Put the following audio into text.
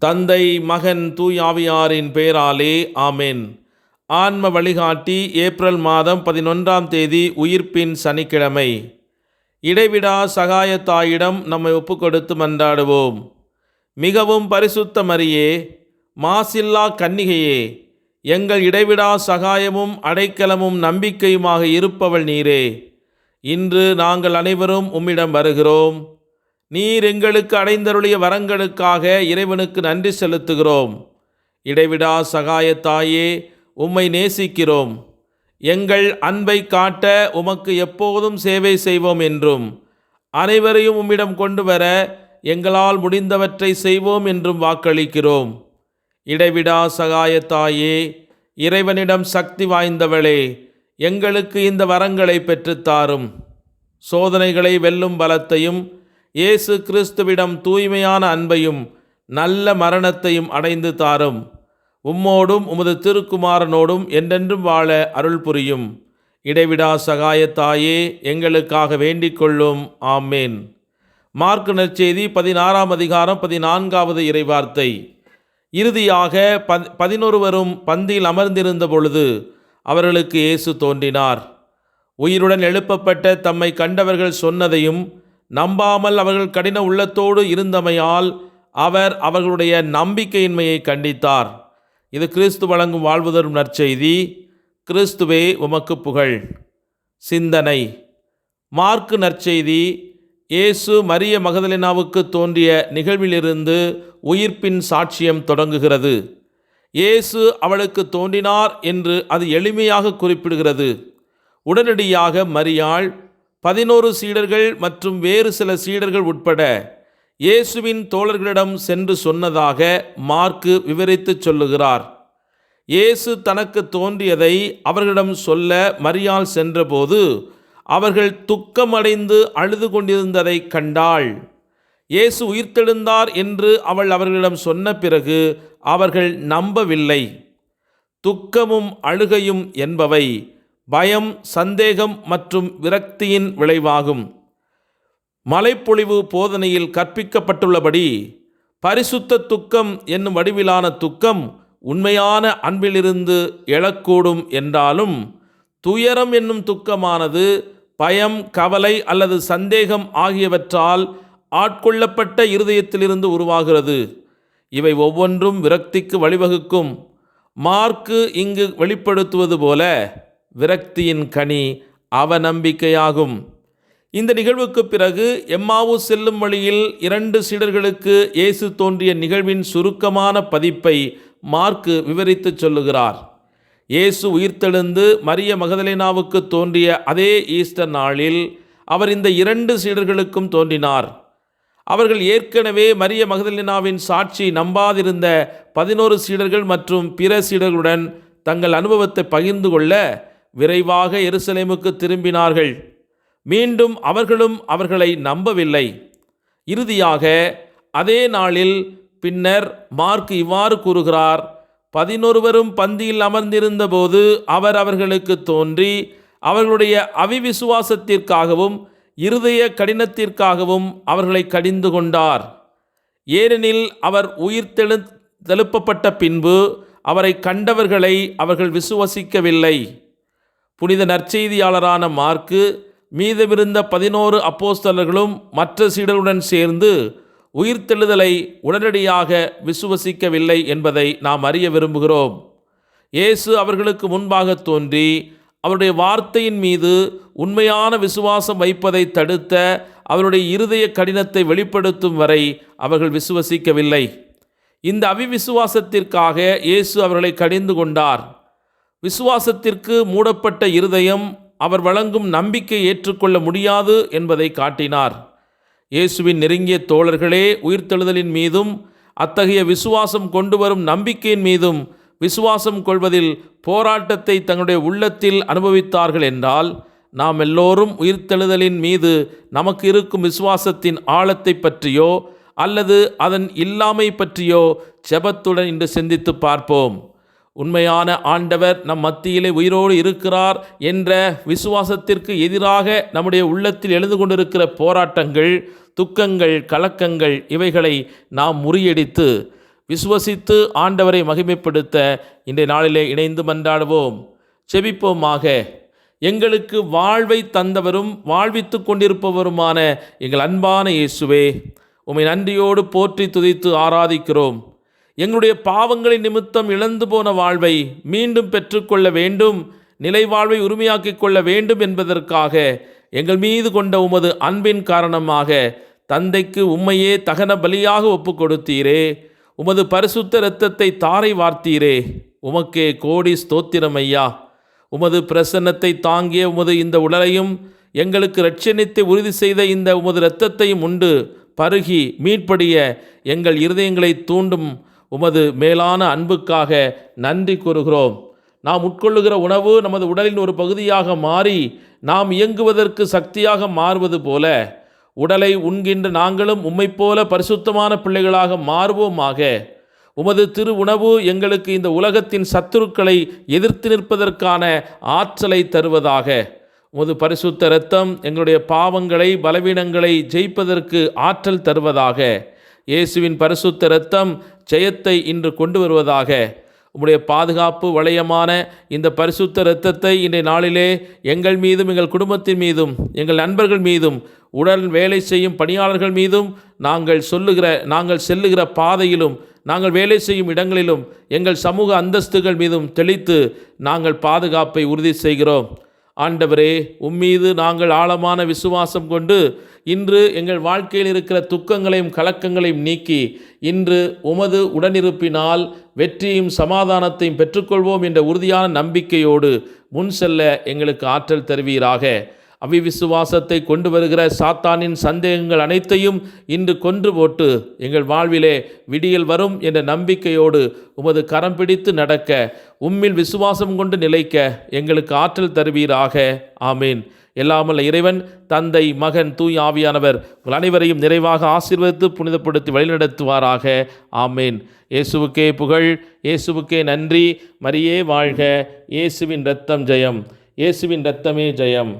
தந்தை, மகன், தூயாவியாரின் பெயராலே ஆமென். ஆன்ம வழிகாட்டி ஏப்ரல் மாதம் 11ஆம் தேதி உயிர்ப்பின் சனிக்கிழமை. இடைவிடா சகாயத்தாயிடம் நம்மை ஒப்புக்கொடுத்து மன்றாடுவோம். மிகவும் பரிசுத்த மரியே, மாசில்லா கன்னிகையே, எங்கள் இடைவிடா சகாயமும் அடைக்கலமும் நம்பிக்கையுமாக இருப்பவள் நீரே. இன்று நாங்கள் அனைவரும் உம்மிடம் வருகிறோம். நீர் எங்களுக்கு அடைந்தருளிய வரங்களுக்காக இறைவனுக்கு நன்றி செலுத்துகிறோம். இடைவிடா சகாயத்தாயே, உம்மை நேசிக்கிறோம். எங்கள் அன்பை காட்ட உமக்கு எப்போதும் சேவை செய்வோம் என்றும், அனைவரையும் உம்மிடம் கொண்டு வர எங்களால் முடிந்தவற்றை செய்வோம் என்றும் வாக்களிக்கிறோம். இடைவிடா சகாயத்தாயே, இறைவனிடம் சக்தி வாய்ந்தவளே, எங்களுக்கு இந்த வரங்களை பெற்றுத்தாரும். சோதனைகளை வெல்லும் பலத்தையும், இயேசு கிறிஸ்துவிடம் தூய்மையான அன்பையும் நல்ல மரணத்தையும் அடைந்து தாரும். உம்மோடும் உமது திருக்குமாரனோடும் என்றென்றும் வாழ அருள் புரியும். இடைவிடா சகாயத்தாயே, எங்களுக்காக வேண்டிக் கொள்ளும். ஆமேன். மார்க்கு நற்செய்தி 16ஆம் அதிகாரம் 14வது இறைவார்த்தை. இறுதியாக 11 பந்தியில் அமர்ந்திருந்த பொழுது அவர்களுக்கு இயேசு தோன்றினார். உயிருடன் எழுப்பப்பட்ட தம்மை கண்டவர்கள் சொன்னதையும் நம்பாமல் அவர்கள் கடின உள்ளத்தோடு இருந்தமையால் அவர் அவர்களுடைய நம்பிக்கையின்மையை கண்டித்தார். இது கிறிஸ்து வழங்கும் வாழ்வு தரும் நற்செய்தி. கிறிஸ்துவே உமக்கு புகழ். சிந்தனை. மார்க்கு நற்செய்தி இயேசு மரிய மகதலேனாவுக்கு தோன்றிய நிகழ்விலிருந்து உயிர்ப்பின் சாட்சியம் தொடங்குகிறது. இயேசு அவளுக்கு தோன்றினார் என்று அது எளிமையாக குறிப்பிடுகிறது. உடனடியாக மரியாள் 11 சீடர்கள் மற்றும் வேறு சில சீடர்கள் உட்பட இயேசுவின் தோழர்களிடம் சென்று சொன்னதாக மார்க்கு விவரித்து சொல்லுகிறார். இயேசு தனக்கு தோன்றியதை அவர்களிடம் சொல்ல மரியாள் சென்றபோது அவர்கள் துக்கமடைந்து அழுது கொண்டிருந்ததை கண்டாள். இயேசு உயிர்த்தெழுந்தார் என்று அவள் அவர்களிடம் சொன்ன பிறகு அவர்கள் நம்பவில்லை. துக்கமும் அழுகையும் என்பவை பயம், சந்தேகம் மற்றும் விரக்தியின் விளைவாகும். மலைப்பொழிவு போதனையில் கற்பிக்கப்பட்டுள்ளபடி பரிசுத்த துக்கம் என்னும் வடிவிலான துக்கம் உண்மையான அன்பிலிருந்து எழக்கூடும் என்றாலும், துயரம் என்னும் துக்கமானது பயம், கவலை அல்லது சந்தேகம் ஆகியவற்றால் ஆட்கொள்ளப்பட்ட இருதயத்திலிருந்து உருவாகிறது. இவை ஒவ்வொன்றும் விரக்திக்கு வழிவகுக்கும். மார்க்கு இங்கு வெளிப்படுத்துவது போல விரக்தியின் கனி அவநம்பிக்கையாகும். இந்த நிகழ்வுக்கு பிறகு எம்மாவு செல்லும் வழியில் 2 சீடர்களுக்கு இயேசு தோன்றிய நிகழ்வின் சுருக்கமான பதிப்பை மார்க்கு விவரித்து சொல்லுகிறார். இயேசு உயிர்த்தெழுந்து மரிய மகதலேனாவுக்கு தோன்றிய அதே ஈஸ்டர் நாளில் அவர் இந்த 2 சீடர்களுக்கும் தோன்றினார். அவர்கள் ஏற்கனவே மரிய மகதலேனாவின் சாட்சி நம்பாதிருந்த 11 சீடர்கள் மற்றும் பிற சீடர்களுடன் தங்கள் அனுபவத்தை பகிர்ந்து கொள்ள விரைவாக எருசலேமுக்கு திரும்பினார்கள். மீண்டும் அவர்களும் அவர்களை நம்பவில்லை. இறுதியாக அதே நாளில் பின்னர் மார்க் இவ்வாறு கூறுகிறார்: 11 பந்தியில் அமர்ந்திருந்த போது அவர் அவர்களுக்கு தோன்றி அவர்களுடைய அவிவிசுவாசத்திற்காகவும் இருதய கடினத்திற்காகவும் அவர்களை கடிந்து கொண்டார். ஏனெனில் அவர் உயிர்த்தெழுப்பப்பட்ட பின்பு அவரை கண்டவர்களை அவர்கள் விசுவசிக்கவில்லை. புனித நற்செய்தியாளரான மார்க்கு மீதமிருந்த 11 அப்போஸ்தலர்களும் மற்ற சீடர்களுடன் சேர்ந்து உயிர்த்தெழுதலை உடனடியாக விசுவசிக்கவில்லை என்பதை நாம் அறிய விரும்புகிறோம். இயேசு அவர்களுக்கு முன்பாக தோன்றி அவருடைய வார்த்தையின் மீது உண்மையான விசுவாசம் வைப்பதை தடுத்த அவருடைய இருதய கடினத்தை வெளிப்படுத்தும் வரை அவர்கள் விசுவசிக்கவில்லை. இந்த அவிவிசுவாசத்திற்காக இயேசு அவர்களை கடிந்து கொண்டார். விசுவாசத்திற்கு மூடப்பட்ட இருதயம் அவர் வழங்கும் நம்பிக்கை ஏற்றுக்கொள்ள முடியாது என்பதை காட்டினார். இயேசுவின் நெருங்கிய தோழர்களே உயிர்த்தெழுதலின் மீதும் அத்தகைய விசுவாசம் கொண்டு வரும் நம்பிக்கையின் மீதும் விசுவாசம் கொள்வதில் போராட்டத்தை தங்களுடைய உள்ளத்தில் அனுபவித்தார்கள் என்றால், நாம் எல்லோரும் உயிர்த்தெழுதலின் மீது நமக்கு இருக்கும் விசுவாசத்தின் ஆழத்தை பற்றியோ அல்லது அதன் இல்லாமை பற்றியோ ஜெபத்துடன் இன்று சிந்தித்து பார்ப்போம். உண்மையான ஆண்டவர் நம் மத்தியிலே உயிரோடு இருக்கிறார் என்ற விசுவாசத்திற்கு எதிராக நம்முடைய உள்ளத்தில் எழுந்து கொண்டிருக்கிற போராட்டங்கள், துக்கங்கள், கலக்கங்கள் இவைகளை நாம் முறியடித்து விசுவசித்து ஆண்டவரை மகிமைப்படுத்த இன்றைய நாளிலே இணைந்து மன்றாடுவோம். செபிப்போமாக. எங்களுக்கு வாழ்வை தந்தவரும் வாழ்வித்து கொண்டிருப்பவருமான எங்கள் அன்பான இயேசுவே, உம்மை நன்றியோடு போற்றி துதித்து ஆராதிக்கிறோம். எங்களுடைய பாவங்களின் நிமித்தம் இழந்து போன வாழ்வை மீண்டும் பெற்றுக்கொள்ள வேண்டும், நிலை வாழ்வை உரிமையாக்கிக் கொள்ள வேண்டும் என்பதற்காக எங்கள் மீது கொண்ட உமது அன்பின் காரணமாக தந்தைக்கு உம்மையே தகன பலியாக ஒப்பு கொடுத்தீரே. உமது பரிசுத்த இரத்தத்தை தாரை வார்த்தீரே. உமக்கே கோடி ஸ்தோத்திரம் ஐயா. உமது பிரசன்னத்தை தாங்கிய உமது இந்த உடலையும் எங்களுக்கு இரட்சணியத்தை உறுதி செய்த இந்த உமது இரத்தத்தையும் உண்டு பருகி மீட்படிய எங்கள் இருதயங்களை தூண்டும் உமது மேலான அன்புக்காக நன்றி கூறுகிறோம். நாம் உட்கொள்ளுகிற உணவு நமது உடலின் ஒரு பகுதியாக மாறி நாம் இயங்குவதற்கு சக்தியாக மாறுவது போல உடலை உண்கின்ற நாங்களும் உம்மைப் போல பரிசுத்தமான பிள்ளைகளாக மாறுவோமாக. உமது திரு உணவு எங்களுக்கு இந்த உலகத்தின் சத்துருக்களை எதிர்த்து நிற்பதற்கான ஆற்றலை தருவதாக. உமது பரிசுத்த இரத்தம் எங்களுடைய பாவங்களை பலவீனங்களை ஜெயிப்பதற்கு ஆற்றல் தருவதாக. இயேசுவின் பரிசுத்த இரத்தம் ஜெயத்தை இன்று கொண்டு வருவதாக. உம்முடைய பாதுகாப்பு வளையமான இந்த பரிசுத்த இரத்தத்தை இன்றைய நாளிலே எங்கள் மீதும் எங்கள் குடும்பத்தின் மீதும் எங்கள் நண்பர்கள் மீதும் உடன் வேலை செய்யும் பணியாளர்கள் மீதும் நாங்கள் செல்லுகிற பாதையிலும் நாங்கள் வேலை செய்யும் இடங்களிலும் எங்கள் சமூக அந்தஸ்துகள் மீதும் தெளித்து நாங்கள் பாதுகாப்பை உறுதி செய்கிறோம். ஆண்டவரே, உம்மீது நாங்கள் ஆழமான விசுவாசம் கொண்டு இன்று எங்கள் வாழ்க்கையில் இருக்கிற துக்கங்களையும் கலக்கங்களையும் நீக்கி இன்று உமது உடனிருப்பினால் வெற்றியும் சமாதானத்தையும் பெற்றுக்கொள்வோம் என்ற உறுதியான நம்பிக்கையோடு முன் செல்ல எங்களுக்கு ஆற்றல் தருவீராக. அவிவிசுவாசத்தை கொண்டு வருகிற சாத்தானின் சந்தேகங்கள் அனைத்தையும் இன்று கொன்று போட்டு எங்கள் வாழ்விலே விடியல் வரும் என்ற நம்பிக்கையோடு உமது கரம் பிடித்து நடக்க உம்மில் விசுவாசம் கொண்டு நிலைக்க எங்களுக்கு ஆற்றல் தருவீராக. ஆமீன். எல்லாமல்ல இறைவன் தந்தை மகன் தூய் ஆவியானவர் உங்கள் அனைவரையும் நிறைவாக ஆசீர்வதித்து புனிதப்படுத்தி வழிநடத்துவாராக. ஆமீன். இயேசுவுக்கே புகழ், இயேசுவுக்கே நன்றி. மரியே வாழ்க. இயேசுவின் இரத்தம் ஜெயம், இயேசுவின் இரத்தமே ஜெயம்.